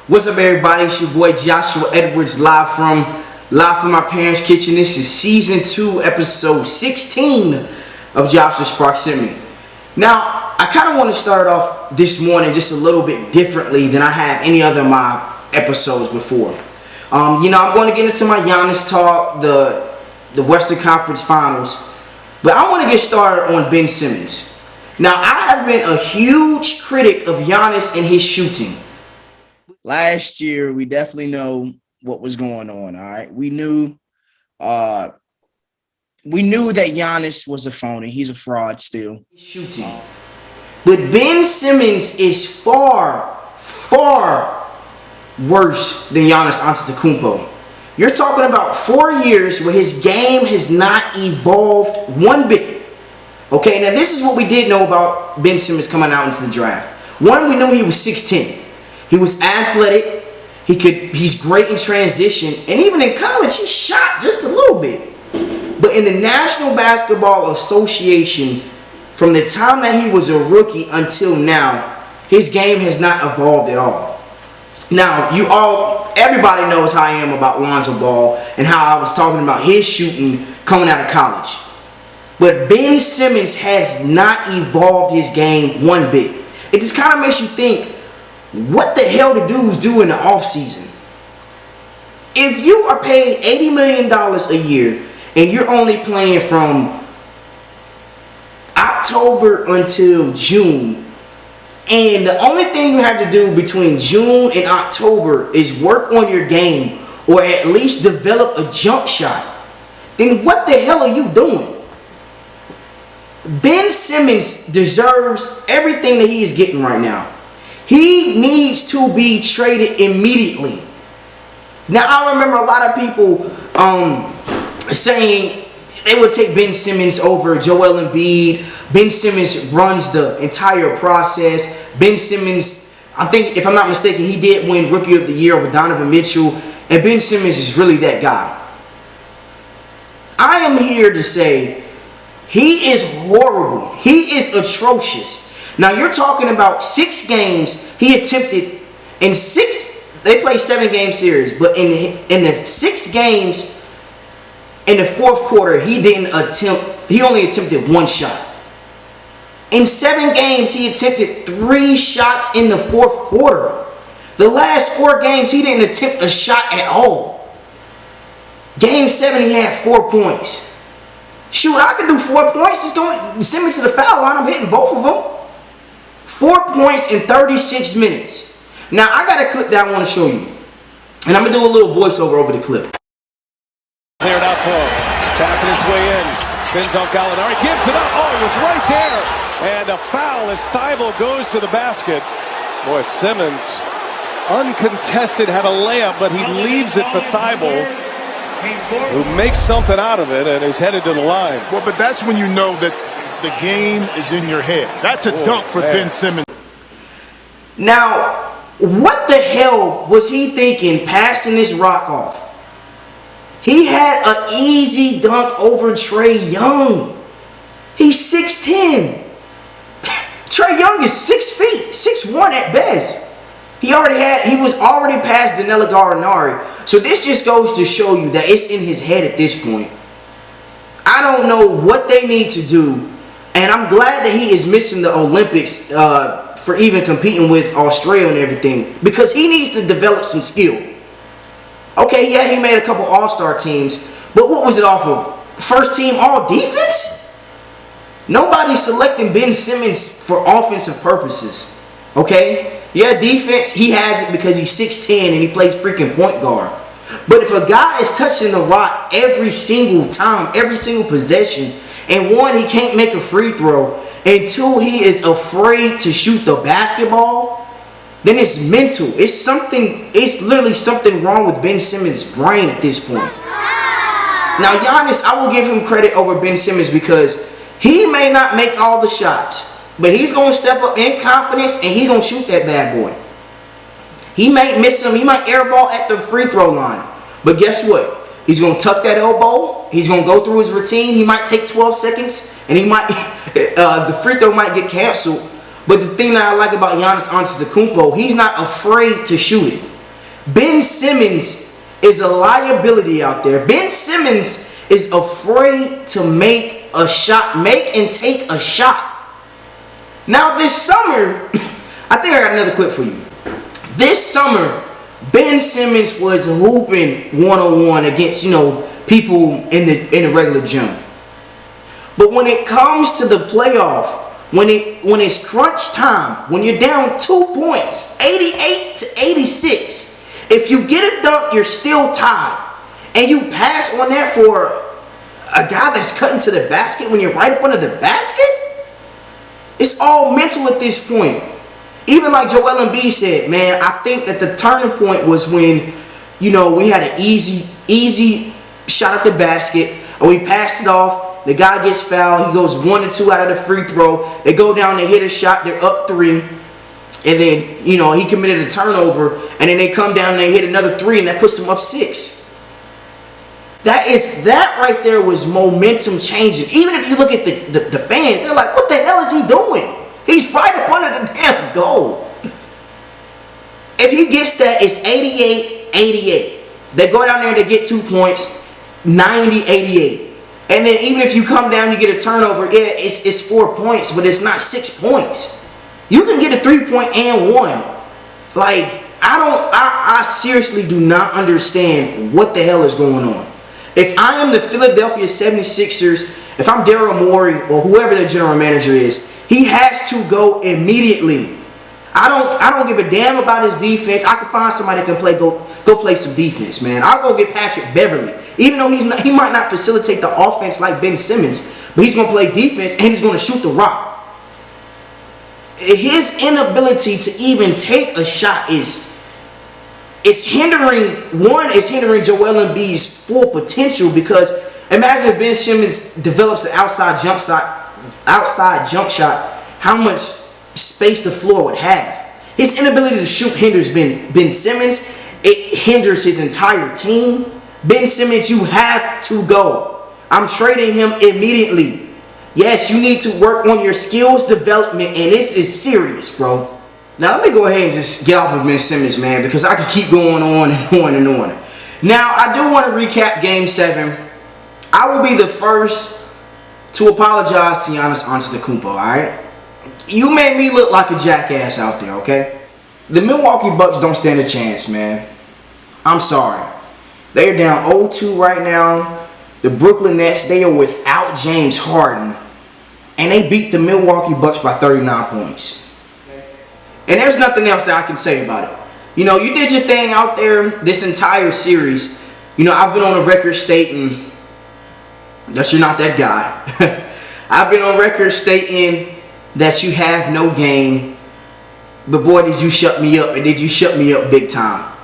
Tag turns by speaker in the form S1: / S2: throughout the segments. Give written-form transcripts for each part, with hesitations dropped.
S1: What's up, everybody? It's your boy Joshua Edwards, live from my parents' kitchen. This is season 2, episode 16 of Joshua's Proximity. Now, I kind of want to start off this morning just a little bit differently than I have any other of my episodes before. I'm going to get into my Giannis talk, the Western Conference Finals, but I want to get started on Ben Simmons. Now, I have been a huge critic of Giannis and his shooting. Last year, we definitely know what was going on, all right? We knew that Giannis was a phony. He's a fraud still. Shooting. But Ben Simmons is far, far worse than Giannis Antetokounmpo. You're talking about 4 years where his game has not evolved one bit. Okay, now this is what we did know about Ben Simmons coming out into the draft. One, we knew he was 6'10". He was athletic. He's great in transition. And even in college, he shot just a little bit. But in the National Basketball Association, from the time that he was a rookie until now, his game has not evolved at all. Now, everybody knows how I am about Lonzo Ball and how I was talking about his shooting coming out of college. But Ben Simmons has not evolved his game one bit. It just kind of makes you think, what the hell do dudes do in the offseason? If you are paid $80 million a year and you're only playing from October until June, and the only thing you have to do between June and October is work on your game or at least develop a jump shot, then what the hell are you doing? Ben Simmons deserves everything that he is getting right now. He needs to be traded immediately. Now, I remember a lot of people saying they would take Ben Simmons over Joel Embiid. Ben Simmons runs the entire process. Ben Simmons, I think, if I'm not mistaken, he did win Rookie of the Year over Donovan Mitchell. And Ben Simmons is really that guy. I am here to say he is horrible. He is atrocious. Now, you're talking about 6 games he attempted in 6. They played 7-game series, but in the 6 games in the fourth quarter, he only attempted 1 shot. In 7 games, he attempted 3 shots in the fourth quarter. The last 4 games, he didn't attempt a shot at all. Game 7, he had 4 points. Shoot, I can do 4 points. Just send me to the foul line. I'm hitting both of them. 4 points in 36 minutes. Now, I got a clip that I want to show you. And I'm going to do a little voiceover over the clip.
S2: Cleared out for him. Tapping his way in. Spins on Gallinari. Gives it up. Oh, he was right there. And a foul as Thibault goes to the basket. Boy, Simmons, uncontested, had a layup, but he leaves it for Thibault, who makes something out of it and is headed to the line.
S3: Well, but that's when you know that the game is in your head. That's a dunk for Ben Simmons.
S1: Now, what the hell was he thinking passing this rock off? He had an easy dunk over Trae Young. He's 6'10". Trae Young is 6 feet, 6'1" at best. He was already past Danilo Gallinari. So this just goes to show you that it's in his head at this point. I don't know what they need to do. And I'm glad that he is missing the Olympics for even competing with Australia and everything, because he needs to develop some skill. Okay, yeah, he made a couple all-star teams, but what was it off of? First team all-defense? Nobody's selecting Ben Simmons for offensive purposes. Okay? Yeah, defense, he has it because he's 6'10" and he plays freaking point guard. But if a guy is touching the rock every single time, every single possession, and 1, he can't make a free throw, and 2, he is afraid to shoot the basketball, then it's mental. It's literally something wrong with Ben Simmons' brain at this point. Now, Giannis, I will give him credit over Ben Simmons because he may not make all the shots, but he's going to step up in confidence and he's going to shoot that bad boy. He might miss him. He might airball at the free throw line. But guess what? He's going to tuck that elbow. He's going to go through his routine. He might take 12 seconds, and the free throw might get canceled. But the thing that I like about Giannis Antetokounmpo, he's not afraid to shoot it. Ben Simmons is a liability out there. Ben Simmons is afraid to make a shot, make and take a shot. Now this summer, I think I got another clip for you. This summer, Ben Simmons was hooping one-on-one against, people in the regular gym. But when it comes to the playoff, when it's crunch time, when you're down 2 points, 88 to 86, if you get a dunk, you're still tied. And you pass on that for a guy that's cutting to the basket when you're right up under the basket? It's all mental at this point. Even like Joel Embiid said, man, I think that the turning point was when, we had an easy shot at the basket, and we passed it off. The guy gets fouled. He goes 1 or 2 out of the free throw. They go down, they hit a shot. They're up 3. And then, he committed a turnover. And then they come down and they hit another 3, and that puts them up 6. That right there was momentum changing. Even if you look at the fans, they're like, what the hell is he doing? He's right up under the damn goal. If he gets that, it's 88-88. They go down there and they get 2 points, 90-88. And then even if you come down, you get a turnover, yeah, it's 4 points, but it's not 6 points. You can get a 3-point and 1. Like, I seriously do not understand what the hell is going on. If I am the Philadelphia 76ers, if I'm Daryl Morey or whoever the general manager is, he has to go immediately. I don't give a damn about his defense. I can find somebody that can go play some defense, man. I'll go get Patrick Beverly. Even though he might not facilitate the offense like Ben Simmons, but he's going to play defense and he's going to shoot the rock. His inability to even take a shot is hindering Joel Embiid's full potential, because imagine if Ben Simmons develops an outside jump shot, how much space the floor would have. His inability to shoot hinders Ben Simmons. It hinders his entire team. Ben Simmons, you have to go. I'm trading him immediately. Yes, you need to work on your skills development, and this is serious, bro. Now, let me go ahead and just get off of Ben Simmons, man, because I could keep going on and on and on. Now, I do want to recap Game 7. I will be the first to apologize to Giannis Antetokounmpo, all right? You made me look like a jackass out there, okay? The Milwaukee Bucks don't stand a chance, man. I'm sorry. They are down 0-2 right now. The Brooklyn Nets, they are without James Harden. And they beat the Milwaukee Bucks by 39 points. And there's nothing else that I can say about it. You did your thing out there this entire series. I've been on a record stating that you're not that guy. I've been on record stating that you have no game. But boy, did you shut me up. And did you shut me up big time.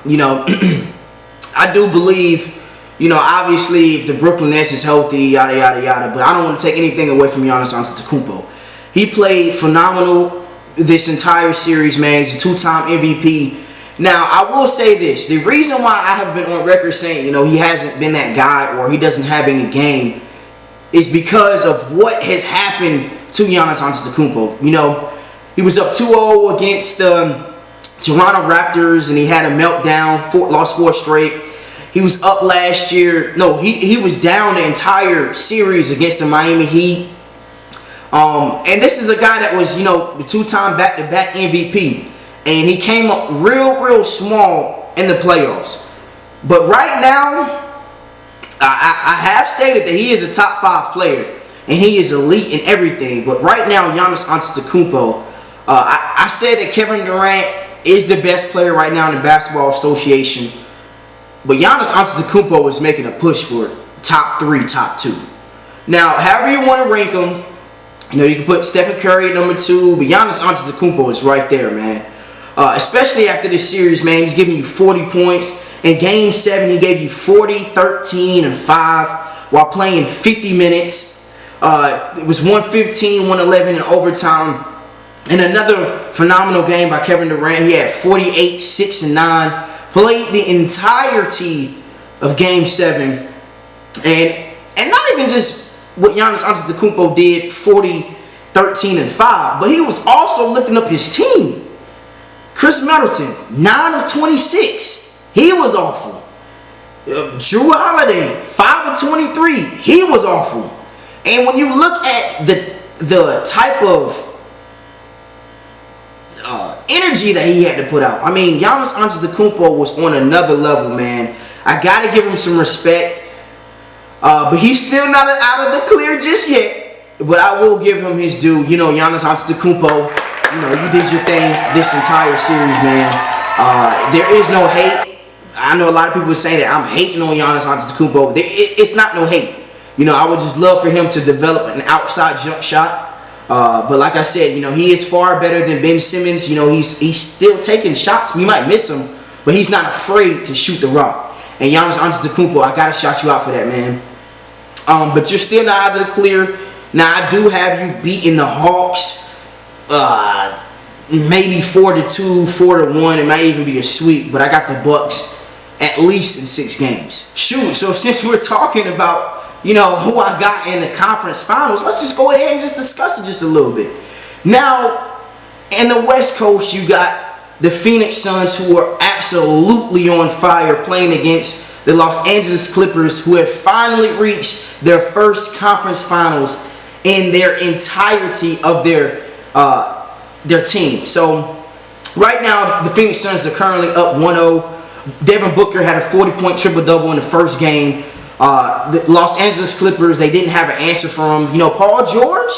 S1: I do believe, obviously if the Brooklyn Nets is healthy, yada, yada, yada. But I don't want to take anything away from Giannis Antetokounmpo. He played phenomenal this entire series, man. He's a 2-time MVP. Now, I will say this. The reason why I have been on record saying, he hasn't been that guy or he doesn't have any game is because of what has happened to Giannis Antetokounmpo. He was up 2-0 against Toronto Raptors, and he had a meltdown, lost 4 straight. He was up last year. No, he was down the entire series against the Miami Heat. And this is a guy that was, the 2-time back-to-back MVP. And he came up real small in the playoffs. But right now, I have stated that he is a top 5 player. And he is elite in everything. But right now, Giannis Antetokounmpo, I said that Kevin Durant is the best player right now in the Basketball Association. But Giannis Antetokounmpo is making a push for top 3, top 2. Now, however you want to rank them, you can put Stephen Curry at number 2, but Giannis Antetokounmpo is right there, man. Especially after this series, man, he's giving you 40 points. In Game 7, he gave you 40, 13, and 5 while playing 50 minutes. It was 115, 111 in overtime. And another phenomenal game by Kevin Durant. He had 48, 6, and 9. Played the entirety of Game 7. And not even just what Giannis Antetokounmpo did, 40, 13, and 5. But he was also lifting up his team. Chris Middleton, 9 of 26. He was awful. Drew Holiday, 5 of 23. He was awful. And when you look at the type of energy that he had to put out, I mean, Giannis Antetokounmpo was on another level, man. I gotta give him some respect. But he's still not out of the clear just yet. But I will give him his due. You know, Giannis Antetokounmpo, you know, you did your thing this entire series, man. There is no hate. I know a lot of people are saying that I'm hating on Giannis Antetokounmpo. It's not no hate. You know, I would just love for him to develop an outside jump shot. But like I said, you know, he is far better than Ben Simmons. You know, he's still taking shots. We might miss him, but he's not afraid to shoot the rock. And Giannis Antetokounmpo, I gotta shout you out for that, man. But you're still not out of the clear. Now, I do have you beating the Hawks, maybe 4-2, 4-1. It might even be a sweep, but I got the Bucks at least in 6 games. Shoot, so since we're talking about, you know, who I got in the conference finals, let's just go ahead and just discuss it just a little bit. Now, in the West Coast, you got the Phoenix Suns, who are absolutely on fire, playing against the Los Angeles Clippers, who have finally reached their first conference finals in their entirety of their team. So right now, the Phoenix Suns are currently up 1-0. Devin Booker had a 40-point triple-double in the first game. The Los Angeles Clippers, they didn't have an answer for him. You know, Paul George,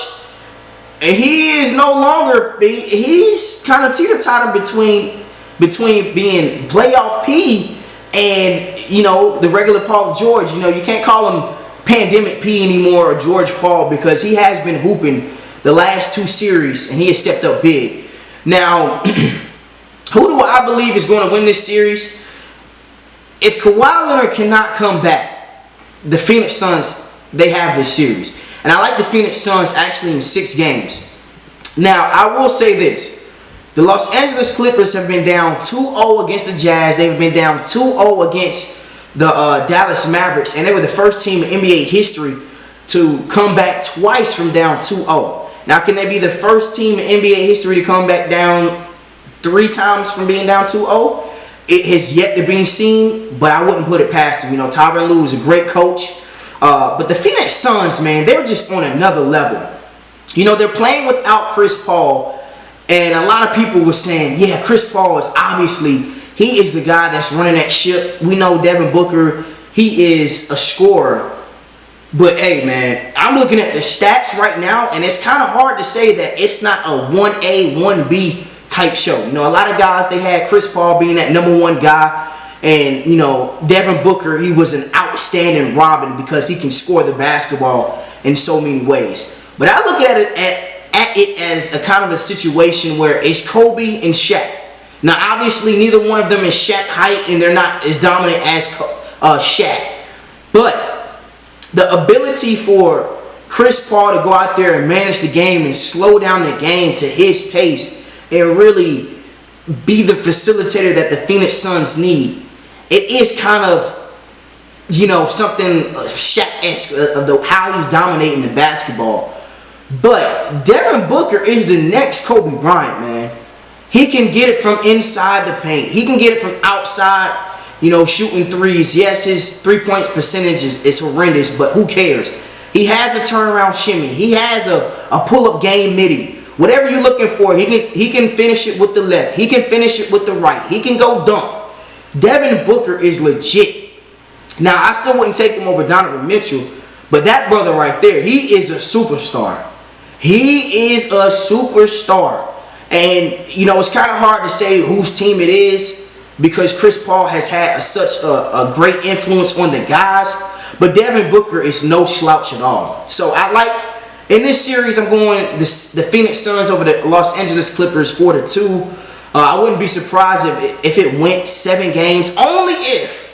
S1: he is no longer, he's kind of teeter-totter between being playoff P and, you know, the regular Paul George. You know, you can't call him Pandemic P anymore or George Paul, because he has been hooping the last 2 series and he has stepped up big. Now, who do I believe is going to win this series? If Kawhi Leonard cannot come back, the Phoenix Suns, they have this series. And I like the Phoenix Suns actually in 6 games. Now, I will say this. The Los Angeles Clippers have been down 2-0 against the Jazz. They've been down 2-0 against the Dallas Mavericks, and they were the first team in NBA history to come back twice from down 2-0. Now, can they be the first team in NBA history to come back down 3 times from being down 2-0? It has yet to be seen, but I wouldn't put it past them. You know, Tyronn Lue is a great coach. But the Phoenix Suns, man, they're just on another level. You know, they're playing without Chris Paul, and a lot of people were saying, yeah, Chris Paul is obviously, he is the guy that's running that ship. We know Devin Booker, he is a scorer. But hey, man, I'm looking at the stats right now, and it's kind of hard to say that it's not a 1A, 1B type show. You know, a lot of guys, they had Chris Paul being that #1 guy. And, you know, Devin Booker, he was an outstanding Robin because he can score the basketball in so many ways. But I look at it as a kind of a situation where it's Kobe and Shaq. Now, obviously, neither one of them is Shaq height, and they're not as dominant as Shaq. But the ability for Chris Paul to go out there and manage the game and slow down the game to his pace and really be the facilitator that the Phoenix Suns need, it is kind of, you know, something Shaq-esque of how he's dominating the basketball. But Devin Booker is the next Kobe Bryant, man. He can get it from inside the paint. He can get it from outside, you know, shooting threes. Yes, his three-point percentage is horrendous, but who cares? He has a turnaround shimmy. He has a pull-up game midi. Whatever you're looking for, he can finish it with the left. He can finish it with the right. He can go dunk. Devin Booker is legit. Now, I still wouldn't take him over Donovan Mitchell, but that brother right there, he is a superstar. He is a superstar. And, you know, it's kind of hard to say whose team it is because Chris Paul has had such a great influence on the guys. But Devin Booker is no slouch at all. So I like, in this series, I'm going the Phoenix Suns over the Los Angeles Clippers 4-2. I wouldn't be surprised if it went 7 games, only if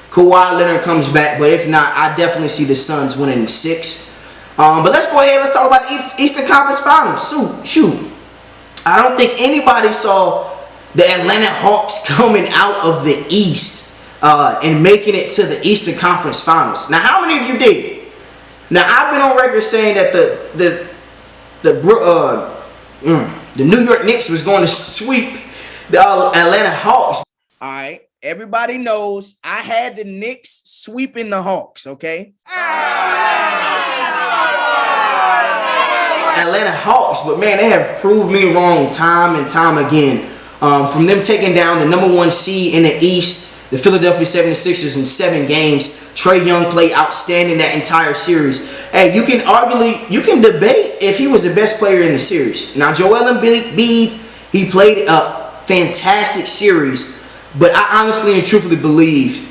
S1: Kawhi Leonard comes back. But if not, I definitely see the Suns winning 6. But let's go ahead. Let's talk about the Eastern Conference Finals. Shoot. I don't think anybody saw the Atlanta Hawks coming out of the East and making it to the Eastern Conference Finals. Now, how many of you did? Now, I've been on record saying that the New York Knicks was going to sweep the Atlanta Hawks.
S4: All right.
S1: everybody knows I had the Knicks sweeping the Hawks, okay? Atlanta Hawks, but man, they have proved me wrong time and time again. From them taking down the #1 seed in the East, the Philadelphia 76ers in 7 games. Trae Young played outstanding that entire series. Hey, you can debate if he was the best player in the series. Now, Joel Embiid, he played a fantastic series, but I honestly and truthfully believe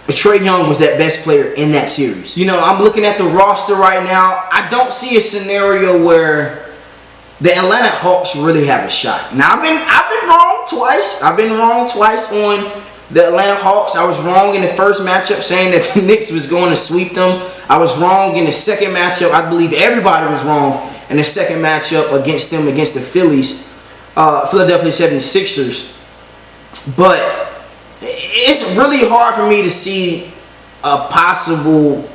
S1: Trae Young was that best player in that series. You know, I'm looking at the roster right now. I don't see a scenario where the Atlanta Hawks really have a shot. Now, I've been wrong twice. I've been wrong twice on the Atlanta Hawks. I was wrong in the first matchup saying that the Knicks was going to sweep them. I was wrong in the second matchup. I believe everybody was wrong in the second matchup against them, against the Philadelphia 76ers. But it's really hard for me to see a possibility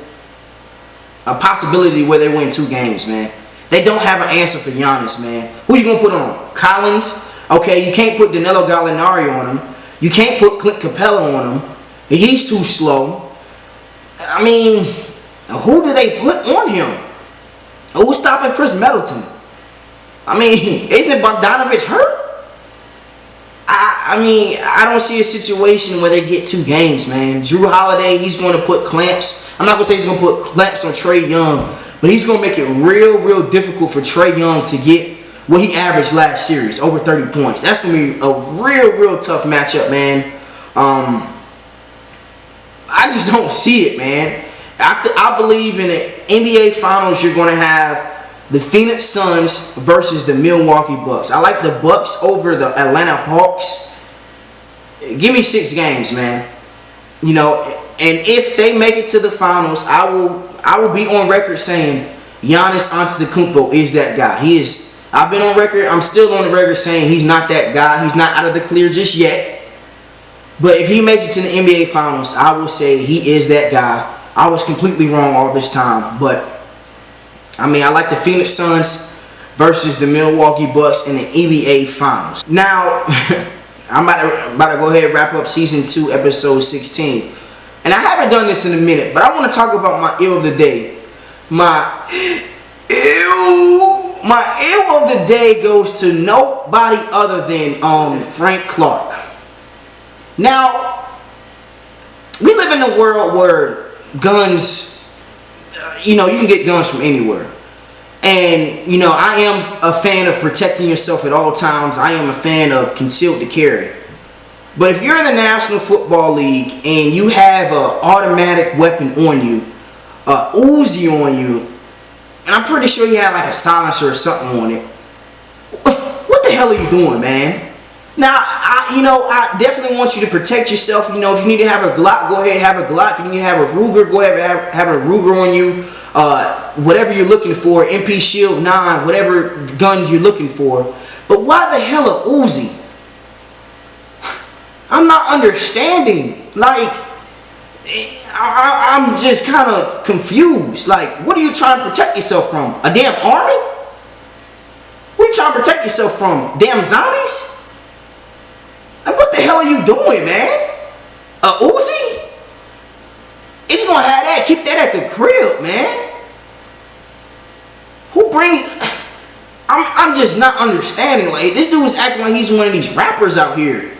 S1: where they win 2 games, man. They don't have an answer for Giannis, man. Who you going to put on? Collins? Okay, you can't put Danilo Gallinari on him. You can't put Clint Capella on him. He's too slow. I mean, who do they put on him? Who's stopping Chris Middleton? I mean, isn't Bogdanovich hurt? I mean, I don't see a situation where they get 2 games, man. Drew Holiday, he's going to put clamps. I'm not going to say he's going to put clamps on Trae Young, but he's going to make it real, real difficult for Trae Young to get what he averaged last series, over 30 points. That's going to be a real, real tough matchup, man. I just don't see it, man. I believe in the NBA Finals, you're going to have the Phoenix Suns versus the Milwaukee Bucks. I like the Bucks over the Atlanta Hawks. Give me 6 games, man. You know, and if they make it to the finals, I will be on record saying Giannis Antetokounmpo is that guy. He is. I've been on record. I'm still on the record saying he's not that guy. He's not out of the clear just yet. But if he makes it to the NBA Finals, I will say he is that guy. I was completely wrong all this time, but I mean, I like the Phoenix Suns versus the Milwaukee Bucks in the NBA Finals. Now, I'm about to go ahead and wrap up Season 2, Episode 16. And I haven't done this in a minute, but I want to talk about my ill of the day. My ill of the day goes to nobody other than Frank Clark. Now, we live in a world where guns, you can get guns from anywhere. And, I am a fan of protecting yourself at all times. I am a fan of concealed to carry. But if you're in the National Football League and you have an automatic weapon on you, a Uzi on you, and I'm pretty sure you have like a silencer or something on it, what the hell are you doing, man? Now, I definitely want you to protect yourself. If you need to have a Glock, go ahead and have a Glock. If you need to have a Ruger, go ahead and have a Ruger on you. Whatever you're looking for, MP Shield 9, whatever gun you're looking for. But why the hell a Uzi? I'm not understanding. Like, I'm just kind of confused. Like, what are you trying to protect yourself from? A damn army? What are you trying to protect yourself from? Damn zombies? Like, what the hell are you doing, man? A Uzi? If you're gonna have that, keep that at the crib, man. Who brings? I'm just not understanding. Like, this dude is acting like he's one of these rappers out here.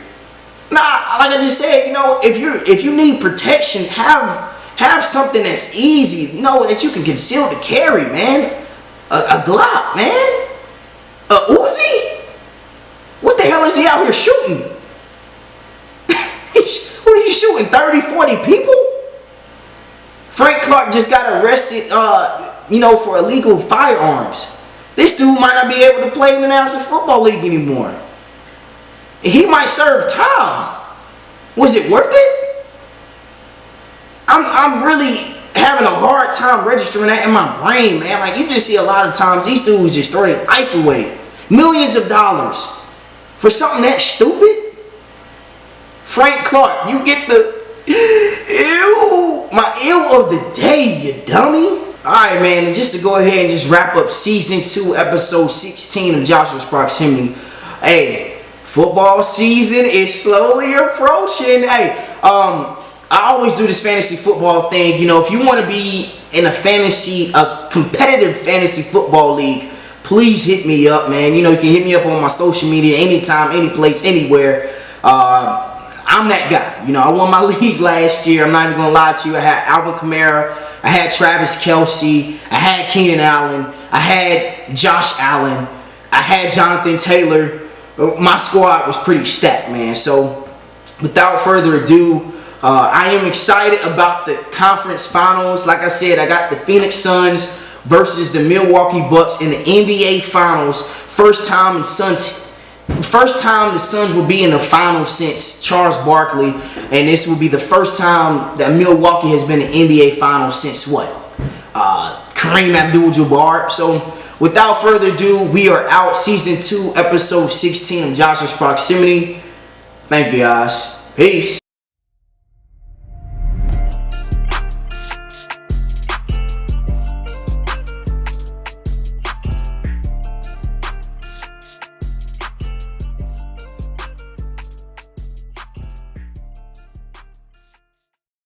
S1: Nah, like I just said, if you need protection, have something that's easy, that you can conceal to carry, man. A Glock, man. A Uzi? What the hell is he out here shooting? What are you shooting? 30, 40 people? Frank Clark just got arrested, for illegal firearms. This dude might not be able to play in the National Football League anymore. He might serve time. Was it worth it? I'm really having a hard time registering that in my brain, man. Like, you just see a lot of times these dudes just throw their life away. Millions of dollars for something that stupid. Frank Clark, you get the my ill of the day, you dummy. Alright, man, and just to go ahead and just wrap up Season 2, Episode 16 of Joshua's Proximity. Hey, Football season is slowly approaching. Hey, I always do this fantasy football thing. You know, if you want to be in a competitive fantasy football league, please hit me up, man. You know, you can hit me up on my social media anytime, any place, anywhere. I'm that guy. You know, I won my league last year. I'm not even going to lie to you. I had Alvin Kamara. I had Travis Kelce. I had Keenan Allen. I had Josh Allen. I had Jonathan Taylor. My squad was pretty stacked, man. So, without further ado, I am excited about the conference finals. Like I said, I got the Phoenix Suns versus the Milwaukee Bucks in the NBA Finals. First time the Suns will be in the finals since Charles Barkley, and this will be the first time that Milwaukee has been in NBA Finals since what? Kareem Abdul-Jabbar. So, without further ado, we are out. Season 2, episode 16 of Josh's Proximity. Thank you, guys. Peace.